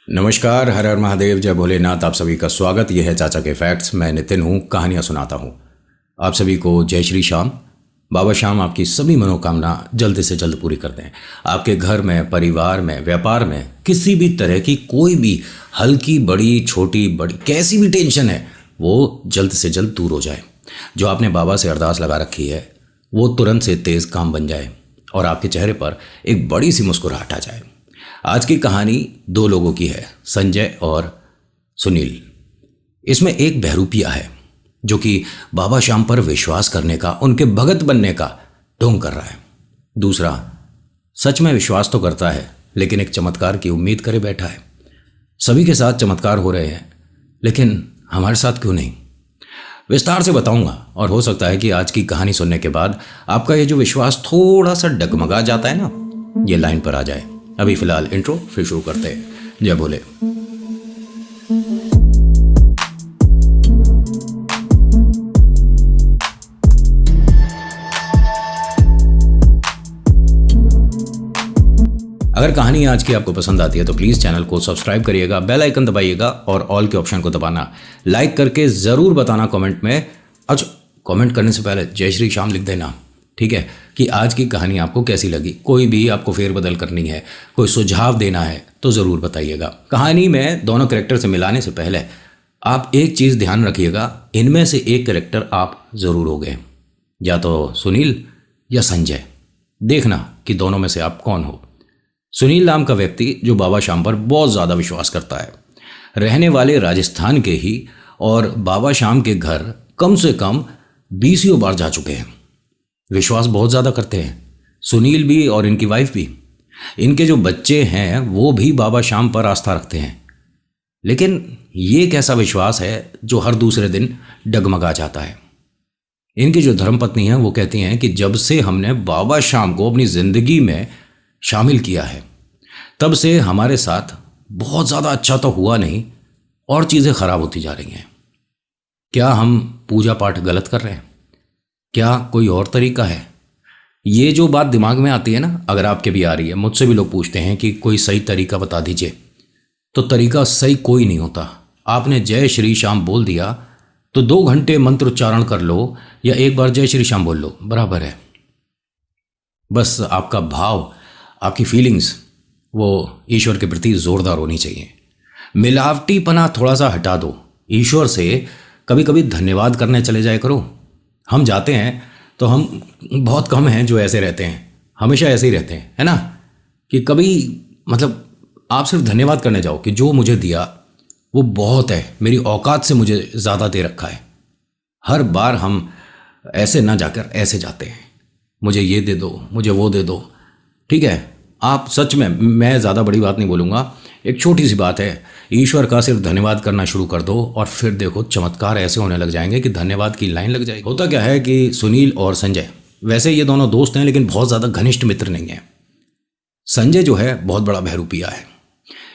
नमस्कार, हर हर महादेव, जय भोलेनाथ। आप सभी का स्वागत। यह है चाचा के फैक्ट्स। मैं नितिन हूँ, कहानियाँ सुनाता हूँ आप सभी को। जय श्री श्याम। बाबा श्याम आपकी सभी मनोकामना जल्द से जल्द पूरी कर दें। आपके घर में, परिवार में, व्यापार में किसी भी तरह की कोई भी हल्की बड़ी छोटी बड़ी कैसी भी टेंशन है वो जल्द से जल्द दूर हो जाए। जो आपने बाबा से अरदास लगा रखी है वो तुरंत से तेज काम बन जाए और आपके चेहरे पर एक बड़ी सी मुस्कुराहट आ जाए। आज की कहानी दो लोगों की है, संजय और सुनील। इसमें एक बहरूपिया है जो कि बाबा श्याम पर विश्वास करने का, उनके भगत बनने का ढोंग कर रहा है। दूसरा सच में विश्वास तो करता है लेकिन एक चमत्कार की उम्मीद करे बैठा है। सभी के साथ चमत्कार हो रहे हैं लेकिन हमारे साथ क्यों नहीं? विस्तार से बताऊंगा और हो सकता है कि आज की कहानी सुनने के बाद आपका ये जो विश्वास थोड़ा सा डगमगा जाता है ना, ये लाइन पर आ जाए। अभी फिलहाल इंट्रो, फिर शुरू करते हैं। जय भोले। अगर कहानी आज की आपको पसंद आती है तो प्लीज़ चैनल को सब्सक्राइब करिएगा, बेल आइकन दबाइएगा और ऑल के ऑप्शन को दबाना। लाइक करके ज़रूर बताना कमेंट में। अच्छा, कमेंट करने से पहले जय श्री श्याम लिख देना, ठीक है? कि आज की कहानी आपको कैसी लगी। कोई भी आपको फेरबदल करनी है, कोई सुझाव देना है तो ज़रूर बताइएगा। कहानी में दोनों कैरेक्टर से मिलाने से पहले आप एक चीज़ ध्यान रखिएगा, इनमें से एक कैरेक्टर आप ज़रूर होंगे, या तो सुनील या संजय। देखना कि दोनों में से आप कौन हो। सुनील नाम का व्यक्ति जो बाबा श्याम पर बहुत ज़्यादा विश्वास करता है, रहने वाले राजस्थान के ही, और बाबा श्याम के घर कम से कम 20 बार जा चुके हैं। विश्वास बहुत ज़्यादा करते हैं सुनील भी और इनकी वाइफ भी। इनके जो बच्चे हैं वो भी बाबा श्याम पर आस्था रखते हैं। लेकिन ये कैसा विश्वास है जो हर दूसरे दिन डगमगा जाता है? इनकी जो धर्मपत्नी है वो कहती हैं कि जब से हमने बाबा श्याम को अपनी ज़िंदगी में शामिल किया है तब से हमारे साथ बहुत ज़्यादा अच्छा तो हुआ नहीं और चीज़ें ख़राब होती जा रही हैं। क्या हम पूजा पाठ गलत कर रहे हैं? क्या कोई और तरीका है? ये जो बात दिमाग में आती है ना, अगर आपके भी आ रही है, मुझसे भी लोग पूछते हैं कि कोई सही तरीका बता दीजिए, तो तरीका सही कोई नहीं होता। आपने जय श्री श्याम बोल दिया तो 2 घंटे मंत्र उच्चारण कर लो या एक बार जय श्री श्याम बोल लो, बराबर है। बस आपका भाव, आपकी फीलिंग्स वो ईश्वर के प्रति ज़ोरदार होनी चाहिए। मिलावटीपना थोड़ा सा हटा दो। ईश्वर से कभी कभी धन्यवाद करने चले जाए करो। हम जाते हैं तो हम बहुत कम हैं जो ऐसे रहते हैं, हमेशा ऐसे ही रहते हैं, है ना? कि कभी मतलब आप सिर्फ धन्यवाद करने जाओ कि जो मुझे दिया वो बहुत है, मेरी औकात से मुझे ज़्यादा दे रखा है। हर बार हम ऐसे ना जाकर ऐसे जाते हैं, मुझे ये दे दो, मुझे वो दे दो, ठीक है? आप सच में, मैं ज़्यादा बड़ी बात नहीं बोलूँगा, एक छोटी सी बात है, ईश्वर का सिर्फ धन्यवाद करना शुरू कर दो और फिर देखो चमत्कार ऐसे होने लग जाएंगे कि धन्यवाद की लाइन लग जाएगी। होता क्या है कि सुनील और संजय, वैसे ये दोनों दोस्त हैं लेकिन बहुत ज़्यादा घनिष्ठ मित्र नहीं हैं। संजय जो है बहुत बड़ा बहरूपिया है।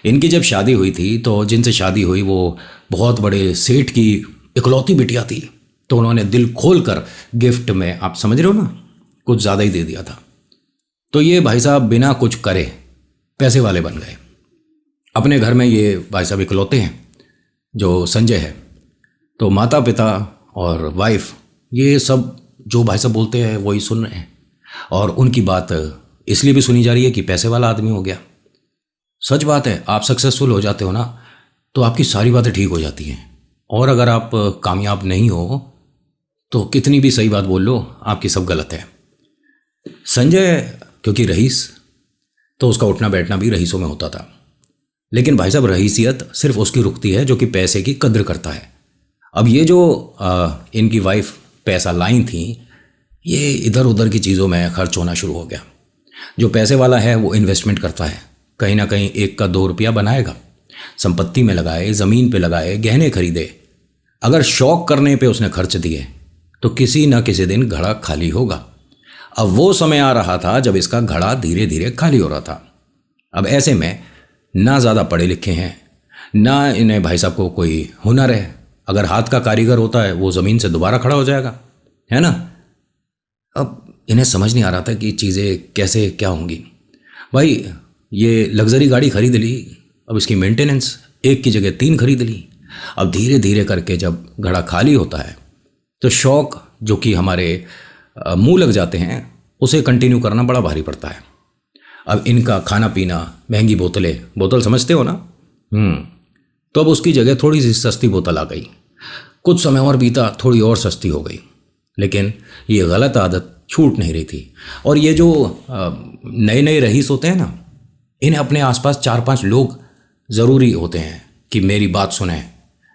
इनकी जब शादी हुई थी तो जिनसे शादी हुई वो बहुत बड़े सेठ की इकलौती बिटिया थी, तो उन्होंने दिल खोल कर गिफ्ट में, आप समझ रहे हो ना, कुछ ज़्यादा ही दे दिया था। तो ये भाई साहब बिना कुछ करे पैसे वाले बन गए। अपने घर में ये भाई साहब इकलौते हैं जो संजय है, तो माता पिता और वाइफ ये सब जो भाई साहब बोलते हैं वही सुन रहे हैं, और उनकी बात इसलिए भी सुनी जा रही है कि पैसे वाला आदमी हो गया। सच बात है, आप सक्सेसफुल हो जाते हो ना तो आपकी सारी बातें ठीक हो जाती हैं, और अगर आप कामयाब नहीं हो तो कितनी भी सही बात बोल लो आपकी सब गलत है। संजय क्योंकि रईस, तो उसका उठना बैठना भी रईसों में होता था। लेकिन भाई साहब रईसियत सिर्फ उसकी रुकती है जो कि पैसे की कद्र करता है। अब ये जो इनकी वाइफ पैसा लाई थी, ये इधर उधर की चीज़ों में खर्च होना शुरू हो गया। जो पैसे वाला है वो इन्वेस्टमेंट करता है, कहीं ना कहीं 1 का 2 रुपया बनाएगा, संपत्ति में लगाए, ज़मीन पे लगाए, गहने खरीदे। अगर शौक करने पे उसने खर्च दिए तो किसी न किसी दिन घड़ा खाली होगा। अब वो समय आ रहा था जब इसका घड़ा धीरे धीरे खाली हो रहा था। अब ऐसे में ना ज़्यादा पढ़े लिखे हैं, ना इन्हें भाई साहब को कोई हुनर है। अगर हाथ का कारीगर होता है वो ज़मीन से दोबारा खड़ा हो जाएगा, है ना? अब इन्हें समझ नहीं आ रहा था कि चीज़ें कैसे क्या होंगी। भाई ये लग्जरी गाड़ी खरीद ली अब इसकी मेंटेनेंस, एक की जगह 3 खरीद ली। अब धीरे धीरे करके जब घड़ा खाली होता है तो शौक जो कि हमारे मुंह लग जाते हैं उसे कंटिन्यू करना बड़ा भारी पड़ता है। अब इनका खाना पीना, महंगी बोतलें, बोतल समझते हो ना, तो अब उसकी जगह थोड़ी सी सस्ती बोतल आ गई। कुछ समय और बीता, थोड़ी और सस्ती हो गई, लेकिन ये गलत आदत छूट नहीं रही थी। और ये जो नए नए रईस होते हैं ना, इन्हें अपने आसपास 4-5 लोग ज़रूरी होते हैं कि मेरी बात सुने,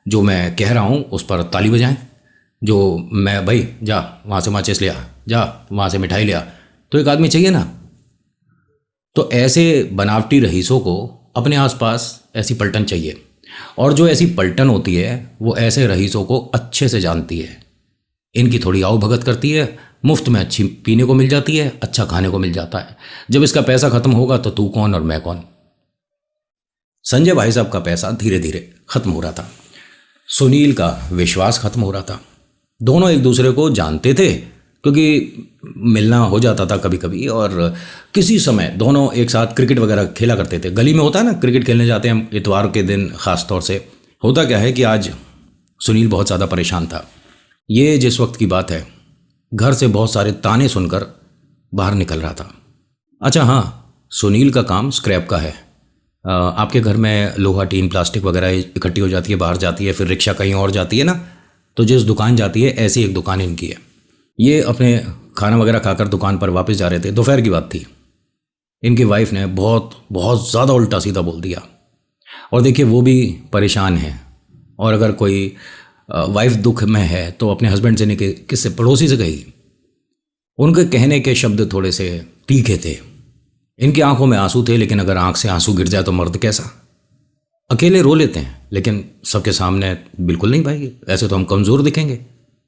जो मैं कह रहा हूँ उस पर ताली बजाएं, जो मैं भाई जा वहाँ से माचिस ले आ, जा वहाँ से मिठाई ले आ, तो एक आदमी चाहिए ना। तो ऐसे बनावटी रईसों को अपने आसपास ऐसी पलटन चाहिए, और जो ऐसी पलटन होती है वो ऐसे रईसों को अच्छे से जानती है। इनकी थोड़ी आओ भगत करती है, मुफ्त में अच्छी पीने को मिल जाती है, अच्छा खाने को मिल जाता है। जब इसका पैसा खत्म होगा तो तू कौन और मैं कौन। संजय भाई साहब का पैसा धीरे धीरे खत्म हो रहा था, सुनील का विश्वास खत्म हो रहा था। दोनों एक दूसरे को जानते थे क्योंकि मिलना हो जाता था कभी कभी, और किसी समय दोनों एक साथ क्रिकेट वगैरह खेला करते थे। गली में होता है ना, क्रिकेट खेलने जाते हैं हम इतवार के दिन ख़ास तौर से। होता क्या है कि आज सुनील बहुत ज़्यादा परेशान था। ये जिस वक्त की बात है, घर से बहुत सारे ताने सुनकर बाहर निकल रहा था। अच्छा हाँ, सुनील का काम स्क्रैप का है। आपके घर में लोहा, टीन, प्लास्टिक वगैरह इकट्ठी हो जाती है, बाहर जाती है, फिर रिक्शा कहीं और जाती है ना, तो जिस दुकान जाती है ऐसी एक दुकान इनकी है। ये अपने खाना वगैरह खाकर दुकान पर वापस जा रहे थे, दोपहर की बात थी। इनकी वाइफ ने बहुत बहुत ज़्यादा उल्टा सीधा बोल दिया। और देखिए वो भी परेशान है, और अगर कोई वाइफ दुख में है तो अपने हस्बैंड से नहीं, किससे, पड़ोसी से कही। उनके कहने के शब्द थोड़े से तीखे थे। इनकी आंखों में आंसू थे, लेकिन अगर आंख से आंसू गिर जाए तो मर्द कैसा। अकेले रो लेते हैं, लेकिन सबके सामने बिल्कुल नहीं भाई, ऐसे तो हम कमज़ोर दिखेंगे।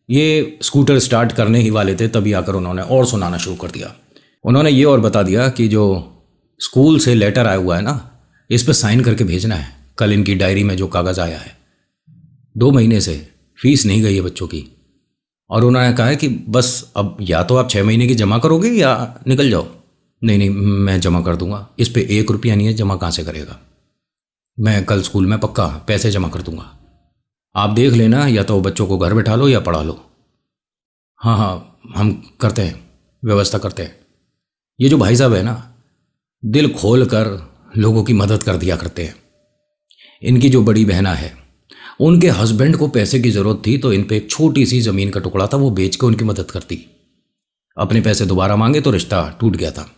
ये स्कूटर स्टार्ट करने ही वाले थे, तभी आकर उन्होंने और सुनाना शुरू कर दिया। उन्होंने ये और बता दिया कि जो स्कूल से लेटर आया हुआ है ना, इस पर साइन करके भेजना है। कल इनकी डायरी में जो कागज़ आया है, 2 महीने से फीस नहीं गई है बच्चों की, और उन्होंने कहा है कि बस अब या तो आप 6 महीने की जमा करोगे या निकल जाओ। नहीं नहीं, मैं जमा कर दूंगा, इस पे 1 रुपया नहीं है, जमा कहाँ से करेगा। मैं कल स्कूल में पक्का पैसे जमा कर दूंगा, आप देख लेना, या तो बच्चों को घर बैठा लो या पढ़ा लो। हाँ हाँ, हम करते हैं, व्यवस्था करते हैं। ये जो भाई साहब है ना, दिल खोल कर लोगों की मदद कर दिया करते हैं। इनकी जो बड़ी बहना है, उनके हस्बैंड को पैसे की ज़रूरत थी, तो इन पे एक छोटी सी ज़मीन का टुकड़ा था, वो बेच के उनकी मदद करती। अपने पैसे दोबारा मांगे तो रिश्ता टूट गया था।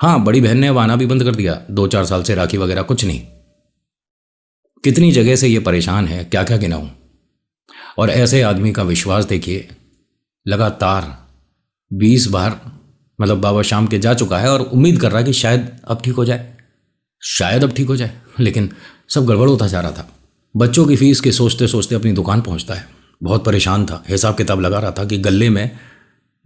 हाँ, बड़ी बहन ने अब आना भी बंद कर दिया, 2-4 साल से राखी वगैरह कुछ नहीं। कितनी जगह से ये परेशान है, क्या क्या गिनाऊं। और ऐसे आदमी का विश्वास देखिए, लगातार 20 बार मतलब बाबा शाम के जा चुका है, और उम्मीद कर रहा है कि शायद अब ठीक हो जाए, शायद अब ठीक हो जाए, लेकिन सब गड़बड़ होता जा रहा था। बच्चों की फीस के सोचते सोचते अपनी दुकान पहुंचता है। बहुत परेशान था, हिसाब किताब लगा रहा था कि गले में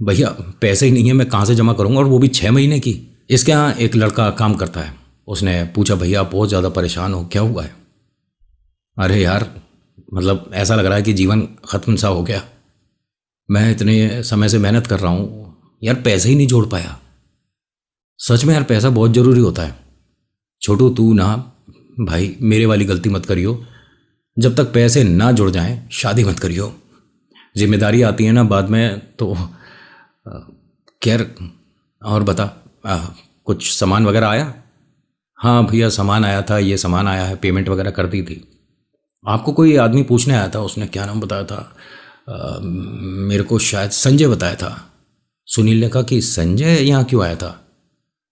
भैया पैसे ही नहीं है, मैं कहाँ से जमा करूँगा, और वो भी 6 महीने की। इसके यहाँ एक लड़का काम करता है, उसने पूछा भैया आप बहुत ज़्यादा परेशान हो, क्या हुआ है। अरे यार, मतलब ऐसा लग रहा है कि जीवन ख़त्म सा हो गया। मैं इतने समय से मेहनत कर रहा हूँ यार, पैसे ही नहीं जोड़ पाया। सच में यार, पैसा बहुत ज़रूरी होता है। छोटू तू ना भाई मेरे वाली गलती मत करियो, जब तक पैसे ना जुड़ जाएं शादी मत करियो। जिम्मेदारी आती है ना बाद में, तो खैर और बता, कुछ सामान वगैरह आया। हाँ भैया सामान आया था, ये सामान आया है, पेमेंट वगैरह कर दी थी। आपको कोई आदमी पूछने आया था, उसने क्या नाम बताया था, मेरे को शायद संजय बताया था। सुनील ने कहा कि संजय यहाँ क्यों आया था,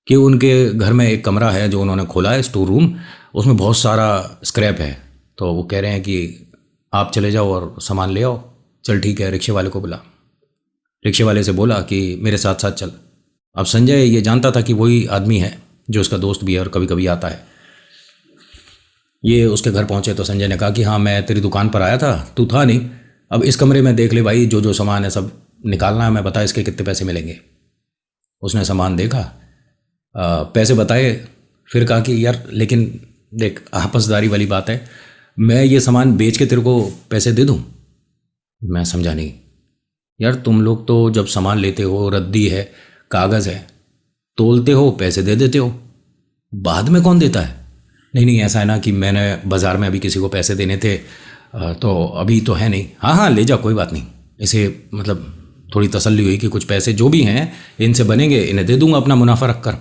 कि उनके घर में एक कमरा है जो उन्होंने खोला है, स्टोर रूम, उसमें बहुत सारा स्क्रैप है, तो वो कह रहे हैं कि आप चले जाओ और सामान ले आओ। चल ठीक है, रिक्शे वाले को बुला। रिक्शे वाले से बोला कि मेरे साथ साथ चल। अब संजय ये जानता था कि वही आदमी है जो उसका दोस्त भी है और कभी कभी आता है। ये उसके घर पहुंचे तो संजय ने कहा कि हाँ मैं तेरी दुकान पर आया था, तू था नहीं, अब इस कमरे में देख ले भाई, जो जो सामान है सब निकालना है, मैं बता इसके कितने पैसे मिलेंगे। उसने सामान देखा, पैसे बताए, फिर कहा कि यार लेकिन देख आपसदारी वाली बात है, मैं ये सामान बेच के तेरे को पैसे दे दूँ। मैं समझा नहीं। यार तुम लोग तो जब सामान लेते हो, रद्दी है, कागज़ है, तोलते हो, पैसे दे देते हो, बाद में कौन देता है। नहीं नहीं, ऐसा है ना कि मैंने बाज़ार में अभी किसी को पैसे देने थे, तो अभी तो है नहीं। हाँ हाँ, ले जा, कोई बात नहीं। इसे मतलब थोड़ी तसल्ली हुई कि कुछ पैसे जो भी हैं इनसे बनेंगे, इन्हें दे दूंगा अपना मुनाफा रख कर।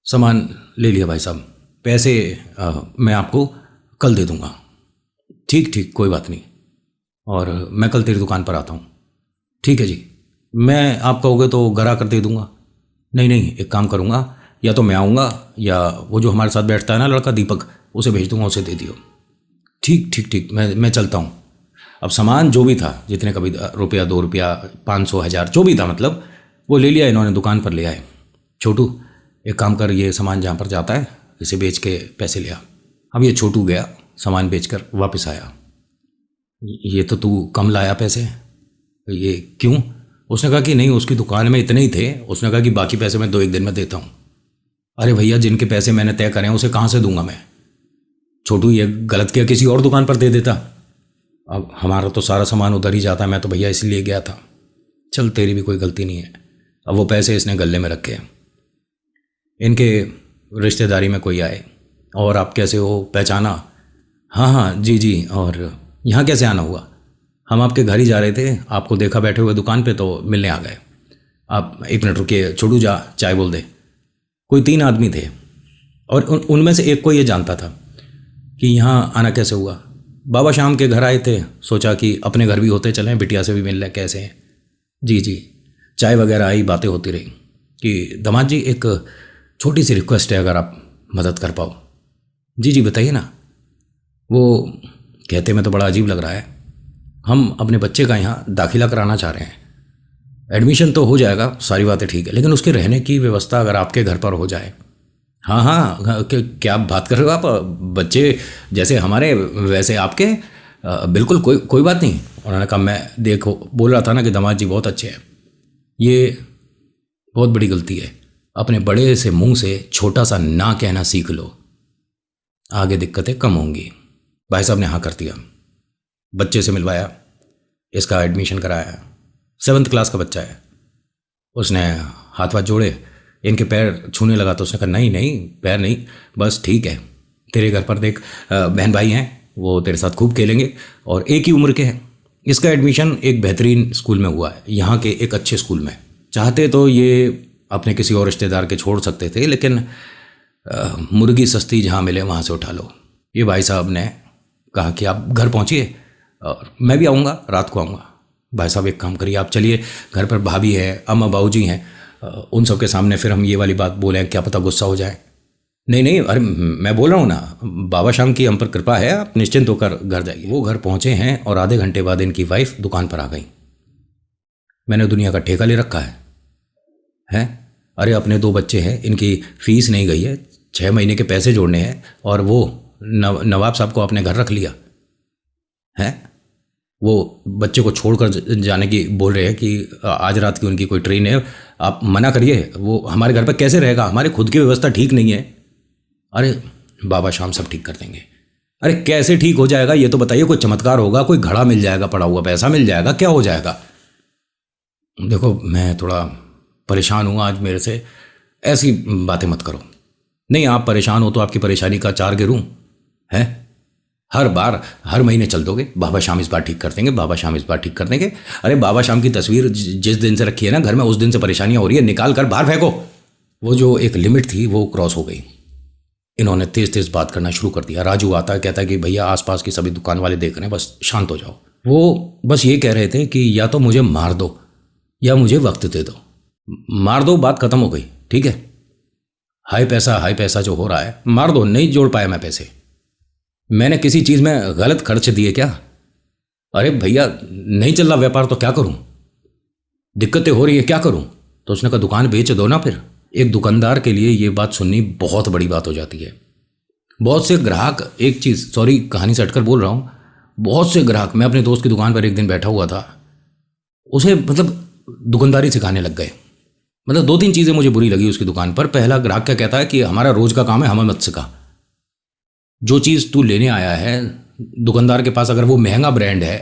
सामान ले लिया भाई साहब, पैसे मैं आपको कल दे दूंगा। ठीक ठीक, कोई बात नहीं, और मैं कल तेरी दुकान पर आता हूँ। ठीक है जी, मैं आप कहोगे तो घर आकर दे दूंगा। नहीं नहीं, एक काम करूँगा, या तो मैं आऊँगा या वो जो हमारे साथ बैठता है ना लड़का दीपक, उसे भेज दूंगा, उसे दे दियो। ठीक ठीक ठीक, मैं चलता हूँ। अब सामान जो भी था, जितने कभी रुपया 2 रुपया 500 1000 जो भी था, मतलब वो ले लिया इन्होंने, दुकान पर ले आए। छोटू एक काम कर, ये सामान जहाँ पर जाता है इसे बेच के पैसे ले आ। अब ये छोटू गया, सामान बेचकर वापस आया। ये तो तू कम लाया पैसे, ये क्यों? उसने कहा कि नहीं, उसकी दुकान में इतने ही थे। उसने कहा कि बाकी पैसे मैं 2-1 दिन में देता हूँ। अरे भैया, जिनके पैसे मैंने तय करे हैं उसे कहाँ से दूंगा मैं? छोटू ये गलत किया, किसी और दुकान पर दे देता। अब हमारा तो सारा सामान उधर ही जाता, मैं तो भैया इसलिए गया था। चल, तेरी भी कोई गलती नहीं है। अब वो पैसे इसने गले में रखे हैं। इनके रिश्तेदारी में कोई आए, और आप कैसे हो, पहचाना? हाँ हाँ जी जी, और यहाँ कैसे आना हुआ? हम आपके घर ही जा रहे थे, आपको देखा बैठे हुए दुकान पे तो मिलने आ गए। आप 1 मिनट रुकिए, छोटू जा चाय बोल दे। कोई 3 आदमी थे, और उनमें से एक को ये जानता था कि यहाँ आना कैसे हुआ। बाबा शाम के घर आए थे, सोचा कि अपने घर भी होते चलें, बिटिया से भी मिल लें, कैसे हैं। जी जी, चाय वगैरह आई, बातें होती रही कि दामाद जी एक छोटी सी रिक्वेस्ट है, अगर आप मदद कर पाओ। जी जी बताइए ना। वो कहते में तो बड़ा अजीब लग रहा है, हम अपने बच्चे का यहाँ दाखिला कराना चाह रहे हैं। एडमिशन तो हो जाएगा, सारी बातें ठीक है, लेकिन उसके रहने की व्यवस्था अगर आपके घर पर हो जाए। हाँ हाँ, क्या बात कर रहे हो आप? बच्चे जैसे हमारे वैसे आपके? बिल्कुल, कोई बात नहीं। उन्होंने कहा, मैं देखो बोल रहा था ना कि दामाद जी बहुत अच्छे हैं। ये बहुत बड़ी गलती है, अपने बड़े से मुंह से छोटा सा ना कहना सीख लो, आगे दिक्कतें कम होंगी। भाई साहब ने हाँ कर दिया, बच्चे से मिलवाया, इसका एडमिशन कराया। 7th क्लास का बच्चा है। उसने हाथ वाथ जोड़े, इनके पैर छूने लगा तो उसने कहा, नहीं नहीं, पैर नहीं, बस ठीक है। तेरे घर पर देख बहन भाई हैं, वो तेरे साथ खूब खेलेंगे और एक ही उम्र के हैं। इसका एडमिशन एक बेहतरीन स्कूल में हुआ है, यहाँ के एक अच्छे स्कूल में। चाहते तो ये अपने किसी और रिश्तेदार के छोड़ सकते थे, लेकिन मुर्गी सस्ती जहाँ मिले वहाँ से उठा लो। ये भाई साहब ने कहा कि आप घर पहुँचिए और मैं भी आऊँगा, रात को आऊँगा। भाई साहब एक काम करिए, आप चलिए, घर पर भाभी है, अम्मा बाबूजी हैं, उन सब के सामने फिर हम ये वाली बात बोलें, क्या पता गुस्सा हो जाए। नहीं नहीं, अरे मैं बोल रहा हूँ ना, बाबा शाम की हम पर कृपा है, आप निश्चिंत होकर घर जाइए। वो घर पहुँचे हैं और आधे घंटे बाद इनकी वाइफ दुकान पर आ गई। मैंने दुनिया का ठेका ले रखा है? अरे अपने 2 बच्चे हैं, इनकी फीस नहीं गई है, 6 महीने के पैसे जोड़ने हैं, और वो नवाब साहब को अपने घर रख लिया है। वो बच्चे को छोड़कर जाने की बोल रहे हैं कि आज रात की उनकी कोई ट्रेन है, आप मना करिए, वो हमारे घर पर कैसे रहेगा, हमारी खुद की व्यवस्था ठीक नहीं है। अरे बाबा शाम सब ठीक कर देंगे। अरे कैसे ठीक हो जाएगा ये तो बताइए, कोई चमत्कार होगा, कोई घड़ा मिल जाएगा, पड़ा हुआ पैसा मिल जाएगा, क्या हो जाएगा? देखो मैं थोड़ा परेशान हूँ आज, मेरे से ऐसी बातें मत करो। नहीं, आप परेशान हो तो आपकी परेशानी का 4 गिरूँ है? हर बार हर महीने चल दोगे, बाबा शाम इस बार ठीक कर देंगे, बाबा शाम इस बार ठीक कर देंगे। अरे बाबा शाम की तस्वीर जिस दिन से रखी है ना घर में, उस दिन से परेशानियां हो रही है, निकाल कर बाहर फेंको। वो जो एक लिमिट थी वो क्रॉस हो गई। इन्होंने तेज तेज बात करना शुरू कर दिया। राजू आता है, कहता है कि भैया आसपास की सभी दुकान वाले देख रहे हैं, बस शांत हो जाओ। वो बस ये कह रहे थे कि या तो मुझे मार दो या मुझे वक्त दे दो। मार दो, बात खत्म हो गई, ठीक है? हाई पैसा जो हो रहा है, मार दो। नहीं जोड़ पाया मैं पैसे, मैंने किसी चीज़ में गलत खर्च दिए क्या? अरे भैया नहीं चल रहा व्यापार तो क्या करूं, दिक्कतें हो रही है, क्या करूं? तो उसने कहा दुकान बेच दो ना फिर। एक दुकानदार के लिए ये बात सुननी बहुत बड़ी बात हो जाती है। बहुत से ग्राहक, एक चीज़, सॉरी कहानी से हटकर बोल रहा हूँ, बहुत से ग्राहक, मैं अपने दोस्त की दुकान पर एक दिन बैठा हुआ था, उसे मतलब दुकानदारी सिखाने लग गए। मतलब 2-3 चीज़ें मुझे बुरी लगी उसकी दुकान पर। पहला, ग्राहक क्या कहता है कि हमारा रोज का काम है, हमें मत सिखा। जो चीज़ तू लेने आया है दुकानदार के पास, अगर वो महंगा ब्रांड है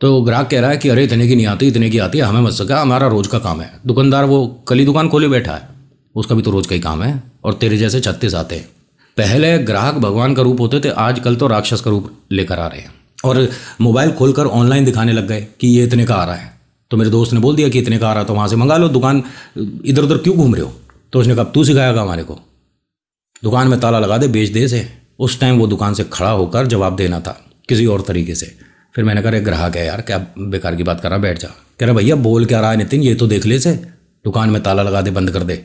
तो ग्राहक कह रहा है कि अरे इतने की नहीं आती, इतने की आती है, हमें मत सिखा, हमारा रोज का काम है। दुकानदार वो कल ही दुकान खोले बैठा है, उसका भी तो रोज का ही काम है, और तेरे जैसे 36 आते हैं। पहले ग्राहक भगवान का रूप होते थे, आजकल तो राक्षस का रूप लेकर आ रहे हैं और मोबाइल खोलकर ऑनलाइन दिखाने लग गए कि ये इतने का आ रहा है। तो मेरे दोस्त ने बोल दिया कि इतने का आ रहा है तो वहाँ से मंगा लो, दुकान इधर उधर क्यों घूम रहे हो। तो उसने कहा तू सिखाएगा हमारे को, दुकान में ताला लगा दे, बेच दे इसे। उस टाइम वो दुकान से खड़ा होकर जवाब देना था किसी और तरीके से। फिर मैंने कहा ग्राहक है यार, क्या बेकार की बात कर रहा, बैठ जा। कह रहा भैया बोल क्या रहा है नितिन, ये तो देख ले से, दुकान में ताला लगा दे, बंद कर दे,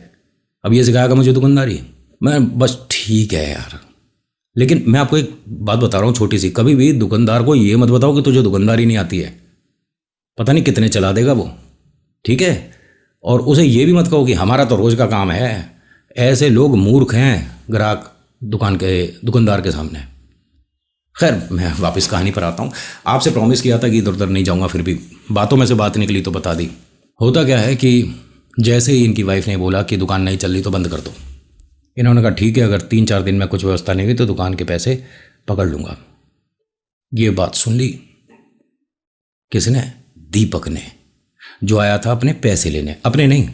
अब ये सिखाएगा मुझे दुकानदारी। मैं बस ठीक है यार, लेकिन मैं आपको एक बात बता रहा हूँ छोटी सी, कभी भी दुकानदार को ये मत बताओ कि तुझे दुकानदारी नहीं आती है, पता नहीं कितने चला देगा वो, ठीक है। और उसे ये भी मत कहो कि हमारा तो रोज़ का काम है। ऐसे लोग मूर्ख हैं ग्राहक दुकानदार के सामने। खैर मैं वापस कहानी पर आता हूँ। आपसे प्रॉमिस किया था कि इधर उधर नहीं जाऊँगा, फिर भी बातों में से बात निकली तो बता दी। होता क्या है कि जैसे ही इनकी वाइफ ने बोला कि दुकान नहीं चल रही तो बंद कर दो, इन्होंने कहा ठीक है, अगर 3-4 दिन में कुछ व्यवस्था नहीं हुई तो दुकान के पैसे पकड़ लूँगा। ये बात सुन ली किसने? दीपक ने, जो आया था अपने पैसे लेने, अपने नहीं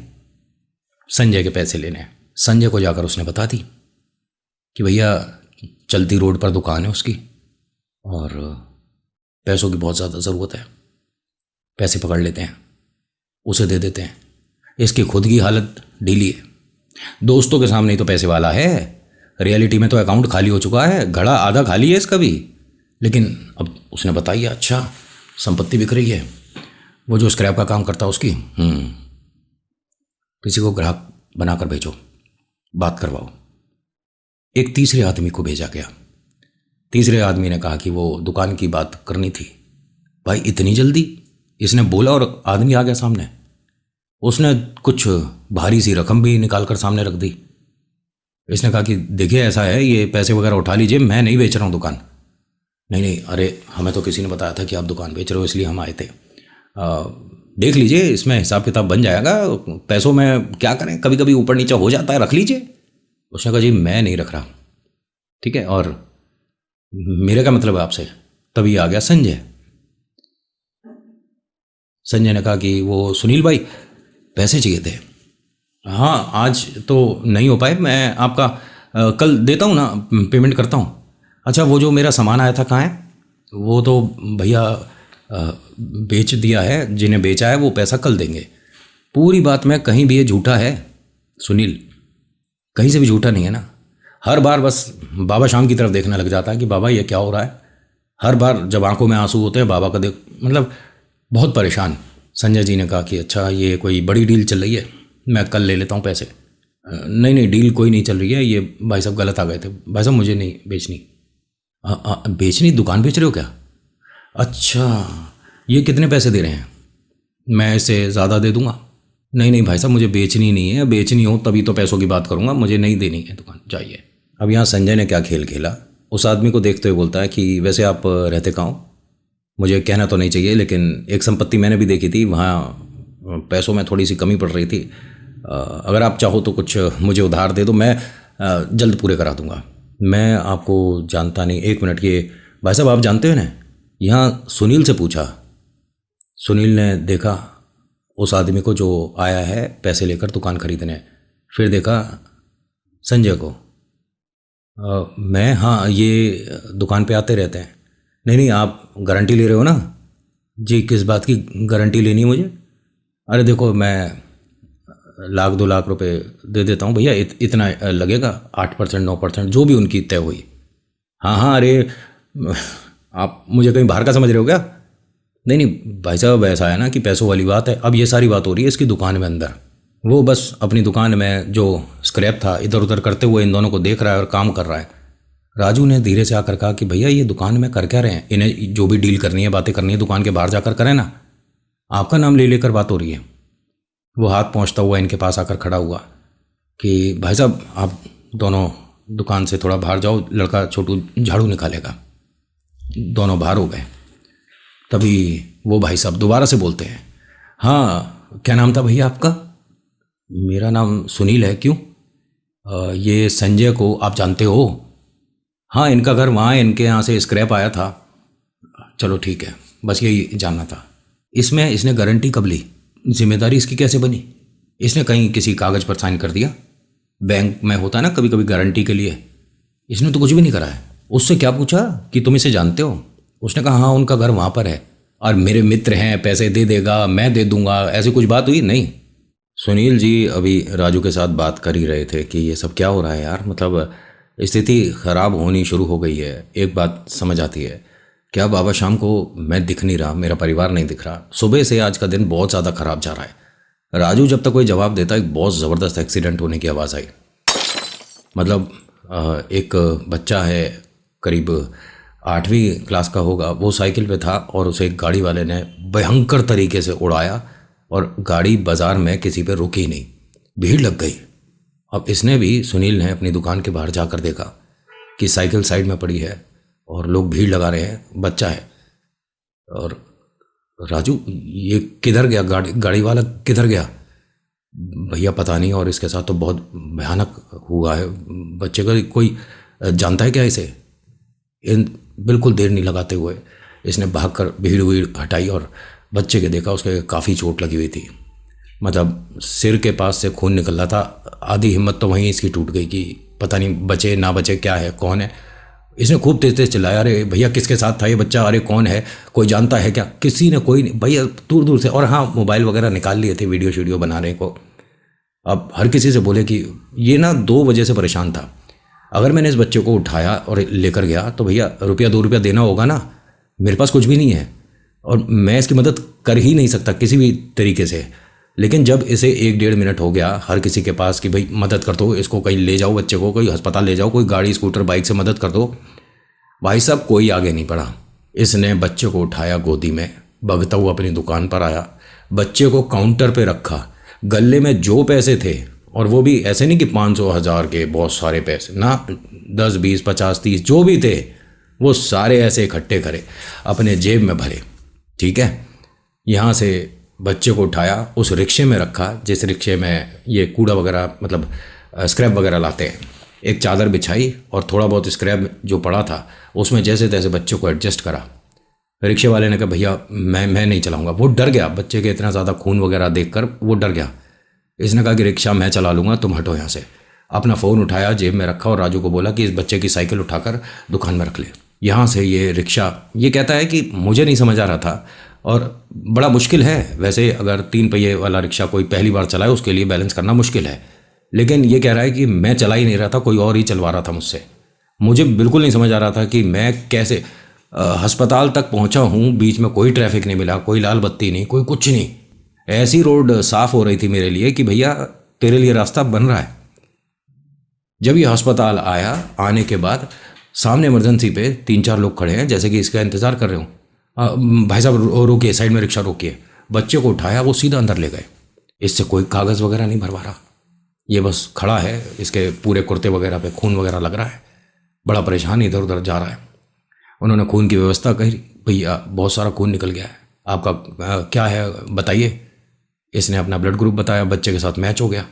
संजय के पैसे लेने। संजय को जाकर उसने बता दी कि भैया चलती रोड पर दुकान है उसकी और पैसों की बहुत ज़्यादा ज़रूरत है, पैसे पकड़ लेते हैं, उसे दे देते हैं। इसकी खुद की हालत ढीली है, दोस्तों के सामने ही तो पैसे वाला है, रियलिटी में तो अकाउंट खाली हो चुका है, घड़ा आधा खाली है इसका भी। लेकिन अब उसने बताई अच्छा संपत्ति बिक रही है, वो जो स्क्रैप का काम करता है उसकी, किसी को ग्राहक बनाकर भेजो, बात करवाओ। एक तीसरे आदमी को भेजा गया। तीसरे आदमी ने कहा कि वो दुकान की बात करनी थी। भाई इतनी जल्दी, इसने बोला और आदमी आ गया सामने। उसने कुछ भारी सी रकम भी निकाल कर सामने रख दी। इसने कहा कि देखिए ऐसा है, ये पैसे वगैरह उठा लीजिए, मैं नहीं बेच रहा हूँ दुकान। नहीं नहीं, अरे हमें तो किसी ने बताया था कि आप दुकान बेच रहे हो, इसलिए हम आए थे। देख लीजिए, इसमें हिसाब किताब बन जाएगा, पैसों में क्या करें, कभी कभी ऊपर नीचे हो जाता है, रख लीजिए। उसने कहा जी मैं नहीं रख रहा, ठीक है, और मेरे का मतलब है आपसे। तभी आ गया संजय। संजय ने कहा कि वो सुनील भाई पैसे चाहिए थे। हाँ आज तो नहीं हो पाए, मैं आपका कल देता हूँ ना, पेमेंट करता हूँ। अच्छा वो जो मेरा सामान आया था कहाँ है? वो तो भैया बेच दिया है, जिन्हें बेचा है वो पैसा कल देंगे। पूरी बात में कहीं भी ये झूठा है सुनील, कहीं से भी झूठा नहीं है ना। हर बार बस बाबा शाम की तरफ देखने लग जाता है कि बाबा ये क्या हो रहा है। हर बार जब आंखों में आंसू होते हैं बाबा का देख, मतलब बहुत परेशान। संजय जी ने कहा कि अच्छा ये कोई बड़ी डील चल रही है, मैं कल ले लेता हूँ पैसे। नहीं नहीं डील कोई नहीं चल रही है, ये भाई साहब गलत आ गए थे। भाई साहब मुझे नहीं बेचनी। बेचनी? दुकान बेच रहे हो क्या? अच्छा ये कितने पैसे दे रहे हैं? मैं इसे ज़्यादा दे दूंगा। नहीं नहीं भाई साहब मुझे बेचनी नहीं है, बेचनी हो तभी तो पैसों की बात करूंगा, मुझे नहीं देनी है दुकान, जाइए। अब यहाँ संजय ने क्या खेल खेला, उस आदमी को देखते हुए बोलता है कि वैसे आप रहते कहाँ हो? मुझे कहना तो नहीं चाहिए लेकिन एक संपत्ति मैंने भी देखी थी, वहाँ पैसों में थोड़ी सी कमी पड़ रही थी। अगर आप चाहो तो कुछ मुझे उधार दे दो, मैं जल्द पूरे करा दूंगा। मैं आपको जानता नहीं, एक मिनट, ये भाई साहब आप जानते हो ना? यहाँ सुनील से पूछा। सुनील ने देखा उस आदमी को जो आया है पैसे लेकर दुकान खरीदने, फिर देखा संजय को। मैं, हाँ ये दुकान पे आते रहते हैं। नहीं नहीं आप गारंटी ले रहे हो ना? जी किस बात की गारंटी लेनी है मुझे? अरे देखो मैं 1-2 लाख रुपए दे देता हूँ भैया, इतना लगेगा, 8% 9% जो भी उनकी तय हुई। हाँ हाँ अरे आप मुझे कहीं बाहर का समझ रहे हो क्या? नहीं नहीं भाई साहब ऐसा है ना कि पैसों वाली बात है। अब ये सारी बात हो रही है इसकी दुकान में अंदर, वो बस अपनी दुकान में जो स्क्रैप था इधर उधर करते हुए इन दोनों को देख रहा है और काम कर रहा है। राजू ने धीरे से आकर कहा कि भैया ये दुकान में कर क्या रहे हैं, इन्हें जो भी डील करनी है बातें करनी है दुकान के बाहर जाकर करें ना, आपका नाम ले लेकर बात हो रही है। वो हाथ पहुँचता हुआ इनके पास आकर खड़ा हुआ कि भाई साहब आप दोनों दुकान से थोड़ा बाहर जाओ, लड़का छोटू झाड़ू निकालेगा। दोनों बाहर हो गए। तभी वो भाई साहब दोबारा से बोलते हैं, हाँ क्या नाम था भैया आपका? मेरा नाम सुनील है। क्यों? ये संजय को आप जानते हो? हाँ इनका घर वहाँ है, इनके यहाँ से स्क्रैप आया था। चलो ठीक है, बस यही जानना था। इसमें इसने गारंटी कब ली? जिम्मेदारी इसकी कैसे बनी? इसने कहीं किसी कागज़ पर साइन कर दिया? बैंक में होता है ना कभी कभी गारंटी के लिए, इसने तो कुछ भी नहीं करा है। उससे क्या पूछा कि तुम इसे जानते हो? उसने कहा हाँ, उनका घर वहाँ पर है और मेरे मित्र हैं, पैसे दे देगा, मैं दे दूंगा, ऐसी कुछ बात हुई नहीं। सुनील जी अभी राजू के साथ बात कर ही रहे थे कि ये सब क्या हो रहा है यार, मतलब स्थिति खराब होनी शुरू हो गई है। एक बात समझ आती है, क्या बाबा शाम को मैं दिख नहीं रहा, मेरा परिवार नहीं दिख रहा, सुबह से आज का दिन बहुत ज़्यादा खराब जा रहा है। राजू जब तक कोई जवाब देता, एक बहुत ज़बरदस्त एक्सीडेंट होने की आवाज़ आई। मतलब एक बच्चा है, करीब 8वीं क्लास का होगा, वो साइकिल पे था और उसे एक गाड़ी वाले ने भयंकर तरीके से उड़ाया और गाड़ी बाजार में किसी पे रुकी नहीं, भीड़ लग गई। अब इसने भी, सुनील ने अपनी दुकान के बाहर जाकर देखा कि साइकिल साइड में पड़ी है और लोग भीड़ लगा रहे हैं, बच्चा है। और राजू ये किधर गया, गाड़ी वाला किधर गया भैया पता नहीं। और इसके साथ तो बहुत भयानक हुआ है। बच्चे का कोई जानता है क्या इसे? इन बिल्कुल देर नहीं लगाते हुए इसने भागकर भीड़ वीड़ हटाई और बच्चे के देखा, उसके काफ़ी चोट लगी हुई थी। मतलब सिर के पास से खून निकल रहा था। आधी हिम्मत तो वहीं इसकी टूट गई कि पता नहीं बचे ना बचे, क्या है, कौन है। इसने खूब तेज तेज चिल्लाया, अरे भैया किसके साथ था ये बच्चा, अरे कौन है, कोई जानता है क्या? किसी ने, कोई नहीं भैया, दूर दूर से। और हाँ, मोबाइल वगैरह निकाल लिए थे वीडियो शीडियो बनाने को। अब हर किसी से बोले कि ये ना 2 वजह से परेशान था। अगर मैंने इस बच्चे को उठाया और लेकर गया तो भैया रुपया 2 रुपया देना होगा ना, मेरे पास कुछ भी नहीं है और मैं इसकी मदद कर ही नहीं सकता किसी भी तरीके से। लेकिन जब इसे 1-1.5 मिनट हो गया हर किसी के पास कि भाई मदद कर दो, इसको कहीं ले जाओ, बच्चे को कोई अस्पताल ले जाओ, कोई गाड़ी स्कूटर बाइक से मदद कर दो, भाई साहब कोई आगे नहीं बढ़ा। इसने बच्चे को उठाया गोदी में, भगता हुआ अपनी दुकान पर आया, बच्चे को काउंटर पे रखा, गले में जो पैसे थे, और वो भी ऐसे नहीं कि 500 1000 के बहुत सारे पैसे ना, 10 20 50 30 जो भी थे वो सारे ऐसे इकट्ठे करे, अपने जेब में भरे। ठीक है, यहाँ से बच्चे को उठाया, उस रिक्शे में रखा जिस रिक्शे में ये कूड़ा वगैरह मतलब स्क्रैप वगैरह लाते हैं। एक चादर बिछाई और थोड़ा बहुत स्क्रैप जो पड़ा था उसमें जैसे तैसे बच्चे को एडजस्ट करा। रिक्शे वाले ने कहा भैया मैं नहीं चलाऊंगा। वो डर गया, बच्चे के इतना ज़्यादा खून वगैरह देखकर वो डर गया। इसने कहा कि रिक्शा मैं चला लूँगा, तुम हटो यहाँ से। अपना फ़ोन उठाया, जेब में रखा और राजू को बोला कि इस बच्चे की साइकिल उठाकर दुकान में रख ले। यहाँ से ये रिक्शा, ये कहता है कि मुझे नहीं समझ आ रहा था और बड़ा मुश्किल है वैसे, अगर 3 पहिए वाला रिक्शा कोई पहली बार चलाए उसके लिए बैलेंस करना मुश्किल है, लेकिन ये कह रहा है कि मैं चला ही नहीं रहा था, कोई और ही चलवा रहा था मुझसे। मुझे बिल्कुल नहीं समझ आ रहा था कि मैं कैसे अस्पताल तक पहुंचा हूं, बीच में कोई ट्रैफिक नहीं मिला, कोई लाल बत्ती नहीं, कोई कुछ नहीं, ऐसी रोड साफ हो रही थी मेरे लिए कि भैया तेरे लिए रास्ता बन रहा है। जब ये अस्पताल आया, आने के बाद सामने इमरजेंसी पे 3-4 लोग खड़े हैं जैसे कि इसका इंतज़ार कर रहे हो। भाई साहब रोकिए, साइड में रिक्शा रोकिए। बच्चे को उठाया, वो सीधा अंदर ले गए। इससे कोई कागज़ वगैरह नहीं भरवा रहा, ये बस खड़ा है, इसके पूरे कुर्ते वगैरह पे खून वगैरह लग रहा है, बड़ा परेशान इधर उधर जा रहा है। उन्होंने खून की व्यवस्था कही, भैया बहुत सारा खून निकल गया है, आपका क्या है बताइए। इसने अपना ब्लड ग्रुप बताया, बच्चे के साथ मैच हो गया।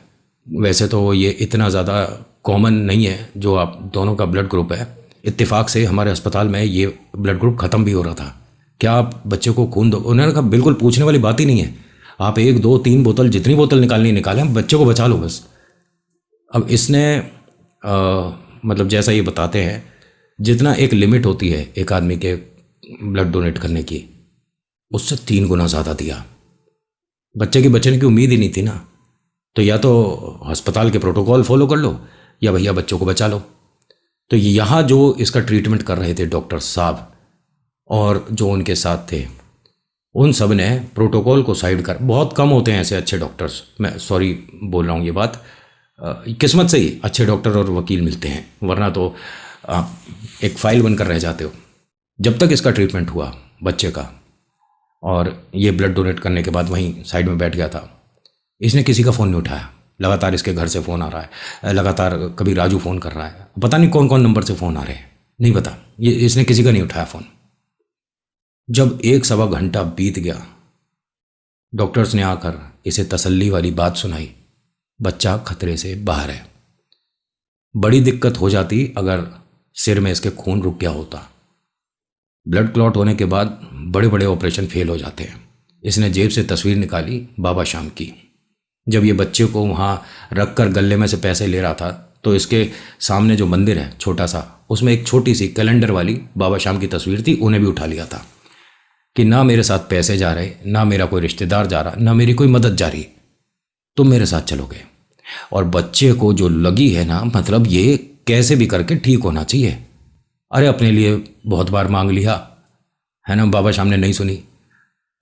वैसे तो ये इतना ज़्यादा कॉमन नहीं है जो आप दोनों का ब्लड ग्रुप है। इत्तेफाक से हमारे अस्पताल में ये ब्लड ग्रुप ख़त्म भी हो रहा था, क्या आप बच्चे को खून दो? उन्होंने कहा बिल्कुल, पूछने वाली बात ही नहीं है, आप 1 2 3 बोतल, जितनी बोतल निकालनी निकालें, बच्चे को बचा लो बस। अब इसने मतलब जैसा ये बताते हैं, जितना एक लिमिट होती है एक आदमी के ब्लड डोनेट करने की, उससे 3 गुना ज़्यादा दिया। बच्चे की बचने की उम्मीद ही नहीं थी ना, तो या तो अस्पताल के प्रोटोकॉल फॉलो कर लो या भैया बच्चों को बचा लो। तो यहाँ जो इसका ट्रीटमेंट कर रहे थे डॉक्टर साहब और जो उनके साथ थे, उन सब ने प्रोटोकॉल को साइड कर, बहुत कम होते हैं ऐसे अच्छे डॉक्टर्स, मैं सॉरी बोल रहा हूँ ये बात, किस्मत से ही अच्छे डॉक्टर और वकील मिलते हैं, वरना तो एक फाइल बनकर रह जाते हो। जब तक इसका ट्रीटमेंट हुआ बच्चे का, और ये ब्लड डोनेट करने के बाद वहीं साइड में बैठ गया था, इसने किसी का फ़ोन नहीं उठाया। लगातार इसके घर से फ़ोन आ रहा है, लगातार कभी राजू फ़ोन कर रहा है, पता नहीं कौन कौन नंबर से फ़ोन आ रहे हैं, नहीं पता, ये इसने किसी का नहीं उठाया फ़ोन। जब 1-1.25 घंटा बीत गया, डॉक्टर्स ने आकर इसे तसल्ली वाली बात सुनाई, बच्चा खतरे से बाहर है। बड़ी दिक्कत हो जाती अगर सिर में इसके खून रुक गया होता। ब्लड क्लॉट होने के बाद बड़े बड़े ऑपरेशन फेल हो जाते हैं। इसने जेब से तस्वीर निकाली बाबा शाम की। जब ये बच्चे को वहाँ रख कर गले में से पैसे ले रहा था तो इसके सामने जो मंदिर है छोटा सा, उसमें एक छोटी सी कैलेंडर वाली बाबा श्याम की तस्वीर थी, उन्हें भी उठा लिया था कि ना मेरे साथ पैसे जा रहे, ना मेरा कोई रिश्तेदार जा रहा, ना मेरी कोई मदद जा रही, तुम मेरे साथ चलोगे। और बच्चे को जो लगी है ना, मतलब ये कैसे भी करके ठीक होना चाहिए। अरे अपने लिए बहुत बार मांग लिया है ना, बाबा श्याम ने नहीं सुनी।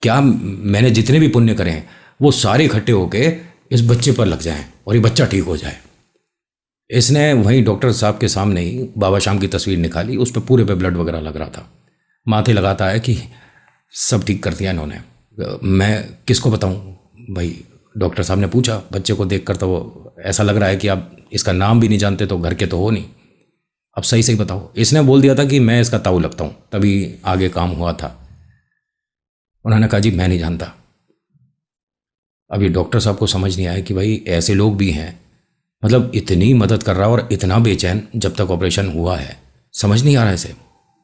क्या मैंने जितने भी पुण्य करे हैं वो सारे इकट्ठे होके इस बच्चे पर लग जाएं और ये बच्चा ठीक हो जाए। इसने वहीं डॉक्टर साहब के सामने ही बाबा श्याम की तस्वीर निकाली, उस पर पूरे पे ब्लड वगैरह लग रहा था। माथे लगाता है कि सब ठीक कर दिया इन्होंने, मैं किसको बताऊं भाई। डॉक्टर साहब ने पूछा बच्चे को देखकर, तो वो ऐसा लग रहा है कि आप इसका नाम भी नहीं जानते, तो घर के तो हो नहीं, अब सही सही बताओ। इसने बोल दिया था कि मैं इसका ताऊ लगता हूँ, तभी आगे काम हुआ था। उन्होंने कहा जी मैं नहीं जानता। अब ये डॉक्टर साहब को समझ नहीं आया कि भाई ऐसे लोग भी हैं, मतलब इतनी मदद कर रहा और इतना बेचैन जब तक ऑपरेशन हुआ है, समझ नहीं आ रहा इसे।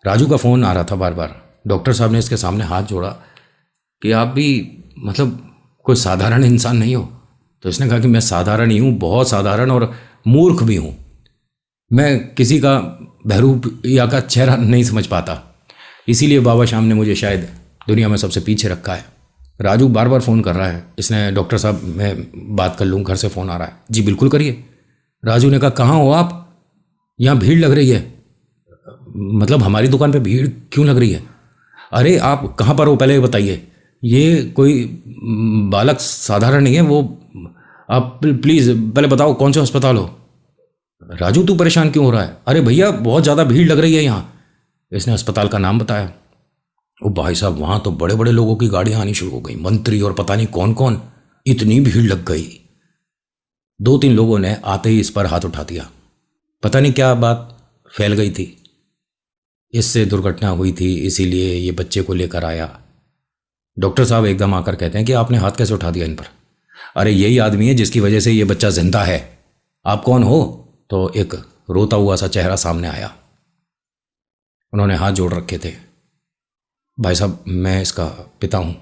राजू का फ़ोन आ रहा था बार बार। डॉक्टर साहब ने इसके सामने हाथ जोड़ा कि आप भी मतलब कोई साधारण इंसान नहीं हो। तो इसने कहा कि मैं साधारण ही हूँ, बहुत साधारण और मूर्ख भी हूँ। मैं किसी का बहरूप या का चेहरा नहीं समझ पाता, इसीलिए बाबा श्याम ने मुझे शायद दुनिया में सबसे पीछे रखा है। राजू बार बार फ़ोन कर रहा है। इसने डॉक्टर साहब मैं बात कर लूँ, घर से फ़ोन आ रहा है। जी बिल्कुल करिए। राजू ने कहा कहाँ हो आप, यहाँ भीड़ लग रही है। मतलब हमारी दुकान पे भीड़ क्यों लग रही है? अरे आप कहाँ पर हो पहले बताइए। ये कोई बालक साधारण नहीं है, वो आप प्लीज़ पहले बताओ कौन सा अस्पताल हो। राजू तू परेशान क्यों हो रहा है? अरे भैया बहुत ज़्यादा भीड़ लग रही है यहाँ। इसने अस्पताल का नाम बताया। ओ भाई साहब, वहाँ तो बड़े बड़े लोगों की गाड़ियाँ आनी शुरू हो गई, मंत्री और पता नहीं कौन कौन। इतनी भीड़ लग गई, 2-3 लोगों ने आते ही इस पर हाथ उठा दिया। पता नहीं क्या बात फैल गई थी, इससे दुर्घटना हुई थी, इसीलिए ये बच्चे को लेकर आया। डॉक्टर साहब एकदम आकर कहते हैं कि आपने हाथ कैसे उठा दिया इन पर? अरे यही आदमी है जिसकी वजह से ये बच्चा जिंदा है, आप कौन हो? तो एक रोता हुआ सा चेहरा सामने आया। उन्होंने हाथ जोड़ रखे थे। भाई साहब मैं इसका पिता हूँ।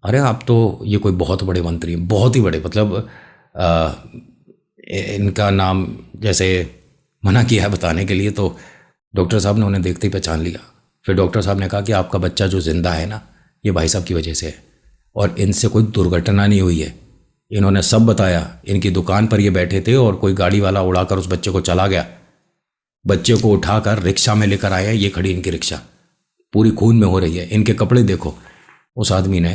अरे आप तो ये कोई बहुत बड़े मंत्री हैं, बहुत ही बड़े, मतलब इनका नाम जैसे मना किया है बताने के लिए, तो डॉक्टर साहब ने उन्हें देखते ही पहचान लिया। फिर डॉक्टर साहब ने कहा कि आपका बच्चा जो जिंदा है ना, ये भाई साहब की वजह से है, और इनसे कोई दुर्घटना नहीं हुई है। इन्होंने सब बताया। इनकी दुकान पर ये बैठे थे और कोई गाड़ी वाला उड़ाकर उस बच्चे को चला गया। बच्चे को उठाकर रिक्शा में लेकर आया। ये खड़ी इनकी रिक्शा पूरी खून में हो रही है, इनके कपड़े देखो। उस आदमी ने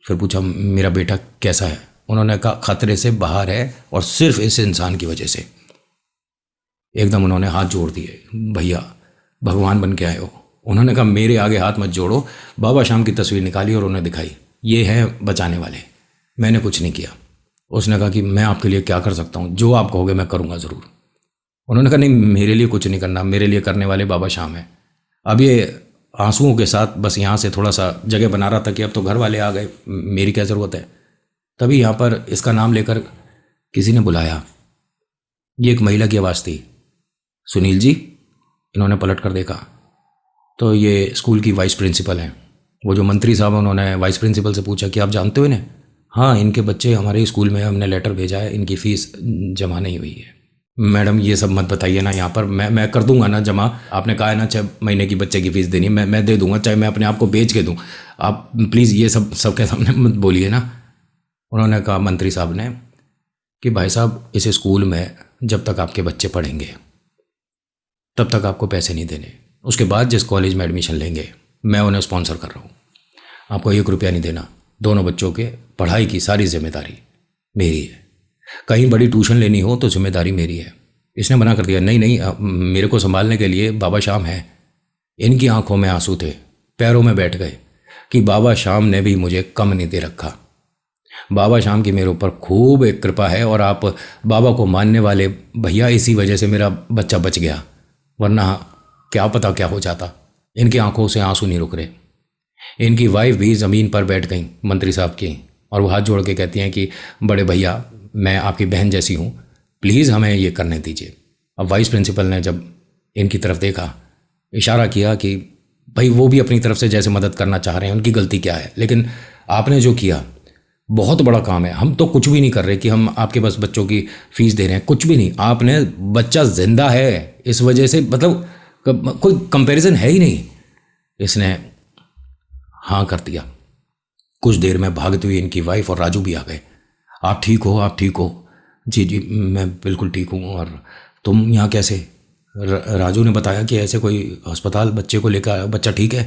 फिर पूछा मेरा बेटा कैसा है? उन्होंने कहा खतरे से बाहर है, और सिर्फ इस इंसान की वजह से। एकदम उन्होंने हाथ जोड़ दिए, भैया भगवान बन के आए हो। उन्होंने कहा मेरे आगे हाथ मत जोड़ो। बाबा श्याम की तस्वीर निकाली और उन्हें दिखाई, ये हैं बचाने वाले, मैंने कुछ नहीं किया। उसने कहा कि मैं आपके लिए क्या कर सकता हूँ, जो आप कहोगे मैं करूँगा ज़रूर। उन्होंने कहा नहीं मेरे लिए कुछ नहीं करना, मेरे लिए करने वाले बाबा श्याम हैं। अब ये आंसुओं के साथ बस यहाँ से थोड़ा सा जगह बना रहा था कि अब तो घर वाले आ गए, मेरी क्या ज़रूरत है। तभी यहाँ पर इसका नाम लेकर किसी ने बुलाया। ये एक महिला की आवाज़ थी, सुनील जी। इन्होंने पलट कर देखा तो ये स्कूल की वाइस प्रिंसिपल हैं। वो जो मंत्री साहब हैं, उन्होंने वाइस प्रिंसिपल से पूछा कि आप जानते हो इन्हें? हाँ, इनके बच्चे हमारे स्कूल में, हमने लेटर भेजा है, इनकी फ़ीस जमा नहीं हुई है। मैडम ये सब मत बताइए ना यहाँ पर, मैं कर दूंगा ना जमा। आपने कहा है ना 6 महीने की बच्चे की फ़ीस देनी, मैं दे दूंगा, चाहे मैं अपने आप को बेच के दूँ। आप प्लीज़ ये सब सबके सामने मत बोलिए ना। उन्होंने कहा मंत्री साहब ने कि भाई साहब इस स्कूल में जब तक आपके बच्चे पढ़ेंगे तब तक आपको पैसे नहीं देने। उसके बाद जिस कॉलेज में एडमिशन लेंगे मैं उन्हें स्पॉन्सर कर रहा हूँ, आपको 1 रुपया नहीं देना। दोनों बच्चों के पढ़ाई की सारी जिम्मेदारी मेरी है। कहीं बड़ी ट्यूशन लेनी हो तो जिम्मेदारी मेरी है। इसने मना कर दिया, नहीं नहीं मेरे को संभालने के लिए बाबा श्याम है। इनकी आंखों में आंसू थे, पैरों में बैठ गए कि बाबा श्याम ने भी मुझे कम नहीं दे रखा। बाबा श्याम की मेरे ऊपर खूब एक कृपा है, और आप बाबा को मानने वाले भैया, इसी वजह से मेरा बच्चा बच गया, वरना क्या पता क्या हो जाता। इनकी आंखों से आंसू नहीं रुक रहे। इनकी वाइफ भी ज़मीन पर बैठ गई मंत्री साहब की, और वो हाथ जोड़ के कहती हैं कि बड़े भैया मैं आपकी बहन जैसी हूँ, प्लीज़ हमें ये करने दीजिए। अब वाइस प्रिंसिपल ने जब इनकी तरफ देखा, इशारा किया कि भाई वो भी अपनी तरफ से जैसे मदद करना चाह रहे हैं, उनकी गलती क्या है, लेकिन आपने जो किया बहुत बड़ा काम है। हम तो कुछ भी नहीं कर रहे कि हम आपके पास बच्चों की फीस दे रहे हैं, कुछ भी नहीं। आपने बच्चा जिंदा है इस वजह से, मतलब कोई कंपैरिजन है ही नहीं। इसने हाँ कर दिया। कुछ देर में भागते हुए इनकी वाइफ और राजू भी आ गए। आप ठीक हो? आप ठीक हो? जी जी मैं बिल्कुल ठीक हूँ। और तुम यहाँ कैसे? राजू ने बताया कि ऐसे कोई अस्पताल बच्चे को लेकर आया। बच्चा ठीक है?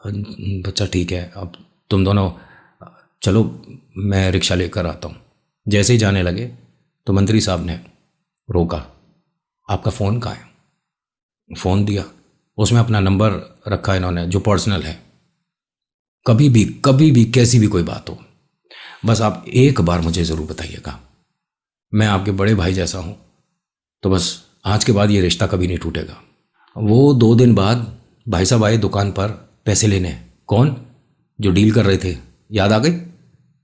बच्चा ठीक है। अब तुम दोनों चलो, मैं रिक्शा लेकर आता हूँ। जैसे ही जाने लगे तो मंत्री साहब ने रोका। आपका फ़ोन कहाँ है? फ़ोन दिया, उसमें अपना नंबर रखा है इन्होंने जो पर्सनल है। कभी भी कैसी भी कोई बात हो, बस आप एक बार मुझे ज़रूर बताइएगा। मैं आपके बड़े भाई जैसा हूँ, तो बस आज के बाद ये रिश्ता कभी नहीं टूटेगा। वो 2 दिन बाद भाई साहब आए दुकान पर पैसे लेने। कौन? जो डील कर रहे थे, याद आ गई?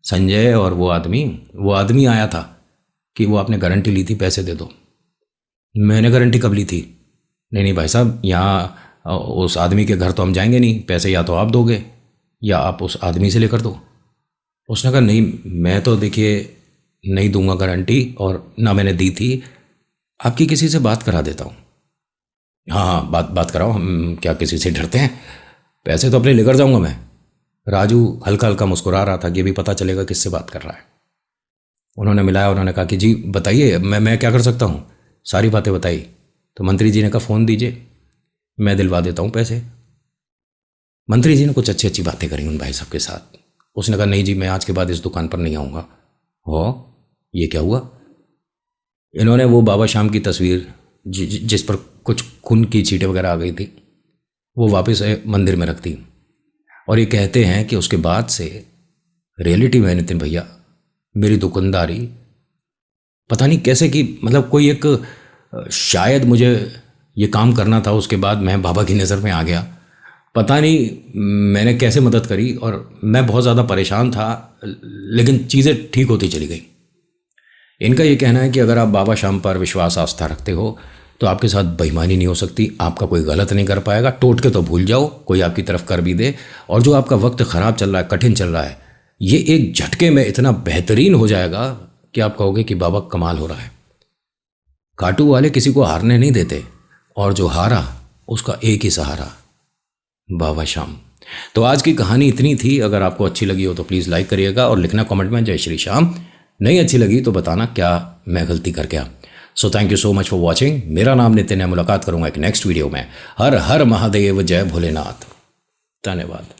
संजय और वो आदमी आया था कि वो आपने गारंटी ली थी, पैसे दे दो। मैंने गारंटी कब ली थी? नहीं भाई साहब, यहाँ उस आदमी के घर तो हम जाएंगे नहीं, पैसे या तो आप दोगे या आप उस आदमी से लेकर दो। उसने कहा नहीं, मैं तो देखिए नहीं दूंगा गारंटी, और ना मैंने दी थी। आपकी किसी से बात करा देता हूँ। हाँ, बात कराओ, हम क्या किसी से डरते हैं? पैसे तो अपने लेकर जाऊंगा मैं। राजू हल्का हल्का मुस्कुरा रहा था कि अभी पता चलेगा किससे बात कर रहा है। उन्होंने मिलाया, उन्होंने कहा कि जी बताइए, मैं क्या कर सकता हूँ? सारी बातें बताई। तो मंत्री जी ने कहा फ़ोन दीजिए, मैं दिलवा देता हूँ पैसे। मंत्री जी ने कुछ अच्छी अच्छी बातें करी उन भाई साहब के साथ। उसने कहा नहीं जी, मैं आज के बाद इस दुकान पर नहीं आऊँगा। हो, ये क्या हुआ? इन्होंने वो बाबा श्याम की तस्वीर जिस पर कुछ खून की छींटें वगैरह आ गई थी, वो वापस मंदिर में रख दी। और ये कहते हैं कि उसके बाद से रियलिटी में नितिन भैया मेरी दुकानदारी पता नहीं कैसे कि, मतलब कोई एक शायद मुझे ये काम करना था, उसके बाद मैं बाबा की नज़र में आ गया। पता नहीं मैंने कैसे मदद करी, और मैं बहुत ज़्यादा परेशान था, लेकिन चीज़ें ठीक होती चली गई। इनका ये कहना है कि अगर आप बाबा श्याम पर विश्वास आस्था रखते हो तो आपके साथ बेईमानी नहीं हो सकती, आपका कोई गलत नहीं कर पाएगा। टोट के तो भूल जाओ, कोई आपकी तरफ कर भी दे, और जो आपका वक्त ख़राब चल रहा है, कठिन चल रहा है, ये एक झटके में इतना बेहतरीन हो जाएगा कि आप कहोगे कि बाबा कमाल हो रहा है। काटू वाले किसी को हारने नहीं देते, और जो हारा उसका एक ही सहारा, बाबा श्याम। तो आज की कहानी इतनी थी। अगर आपको अच्छी लगी हो तो प्लीज़ लाइक करिएगा और लिखना कमेंट में जय श्री श्याम। नहीं अच्छी लगी तो बताना क्या मैं गलती कर गया। So thank you so much for watching. मेरा नाम नितिन है। मुलाकात करूंगा एक नेक्स्ट वीडियो में। हर हर महादेव, जय भोलेनाथ। धन्यवाद।